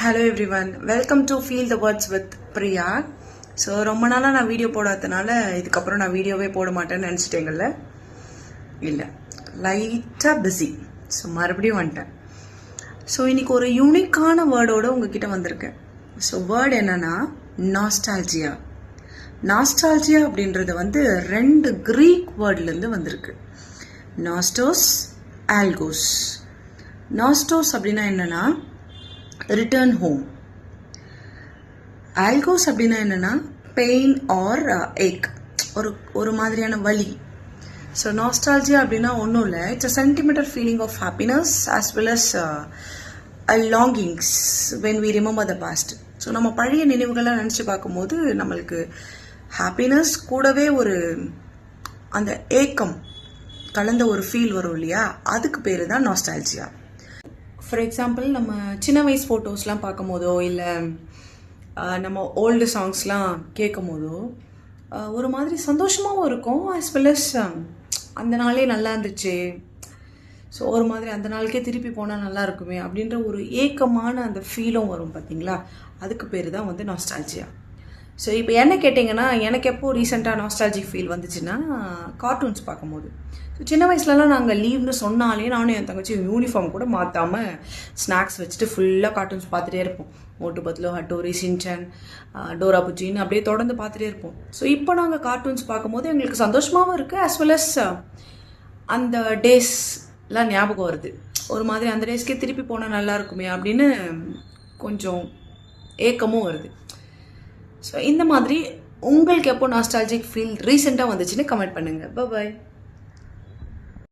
Hello every one, welcome to feel the words with Priya. So ரொம்ப நாளாக நான் video போடாததுனால இதுக்கப்புறம் நான் வீடியோவே போட மாட்டேன்னு நினச்சிட்டேங்கல்ல. இல்லை, லைட்டாக பிஸி. ஸோ மறுபடியும் வந்துட்டேன். ஸோ இன்னைக்கு ஒரு யூனிக்கான வேர்டோடு உங்ககிட்ட வந்திருக்கேன். ஸோ வேர்டு என்னன்னா நாஸ்டால்ஜியா. நாஸ்டால்ஜியா அப்படின்றது வந்து 2 கிரீக் வேர்ட்லேருந்து வந்திருக்கு. நாஸ்டோஸ், ஆல்கோஸ். நாஸ்டோஸ் அப்படின்னா என்னன்னா ரிட்டர்ன் ஹோம். ஆல்கோஸ் அப்படின்னா என்னன்னா பெயின் ஆர் ஏக், ஒரு மாதிரியான வலி. ஸோ நாஸ்டால்ஜியா அப்படின்னா ஒன்றும் இல்லை, it's a sentimental feeling of happiness as well as longings when we remember the past. So நம்ம பழைய நினைவுகள்லாம் நினச்சி பார்க்கும்போது நம்மளுக்கு ஹாப்பினஸ் கூடவே ஒரு அந்த ஏக்கம் கலந்த ஒரு ஃபீல் வரும் இல்லையா, அதுக்கு பேர் தான் நாஸ்டால்ஜியா. ஃபார் எக்ஸாம்பிள், நம்ம சின்ன வயசு ஃபோட்டோஸ்லாம் பார்க்கும் போதோ இல்லை நம்ம ஓல்டு சாங்ஸ்லாம் கேட்கும் போதோ ஒரு மாதிரி சந்தோஷமாகவும் இருக்கும், ஆஸ் வெல் அஸ் அந்த நாளே நல்லா இருந்துச்சு, ஸோ ஒரு மாதிரி அந்த நாளுக்கே திருப்பி போனால் நல்லா இருக்குமே அப்படின்ற ஒரு ஏக்கமான அந்த ஃபீலும் வரும் பார்த்தீங்களா, அதுக்கு பேர் தான் வந்து நாஸ்டால்ஜியா. ஸோ இப்போ என்ன கேட்டிங்கன்னா, எனக்கு எப்போது ரீசெண்டாக நாஸ்டாலஜிக் ஃபீல் வந்துச்சுன்னா கார்ட்டூன்ஸ் பார்க்கும்போது. ஸோ சின்ன வயசுலலாம் நாங்கள் லீவ்னு சொன்னாலே நானும் என் தங்கச்சி யூனிஃபார்ம் கூட மாற்றாமல் ஸ்நாக்ஸ் வச்சுட்டு ஃபுல்லாக கார்ட்டூன்ஸ் பார்த்துட்டே இருப்போம். மோட்டு பத்லு, ஹட்டோரி, சின்சான், டோரா புஜின்னு அப்படியே தொடர்ந்து பார்த்துட்டே இருப்போம். ஸோ இப்போ நாங்கள் கார்ட்டூன்ஸ் பார்க்கும்போது எங்களுக்கு சந்தோஷமாகவும் இருக்குது, ஆஸ் வெல் அஸ் அந்த டேஸ்லாம் ஞாபகம் வருது. ஒரு மாதிரி அந்த டேஸ்க்கே திருப்பி போனால் நல்லா இருக்குமே அப்படின்னு கொஞ்சம் ஏக்கமும் வருது. ஸோ இந்த மாதிரி உங்களுக்கு எப்போ நாஸ்டாலஜிக் ஃபீல் ரீசெண்டாக வந்துச்சுன்னு கமெண்ட் பண்ணுங்கள். பாய்.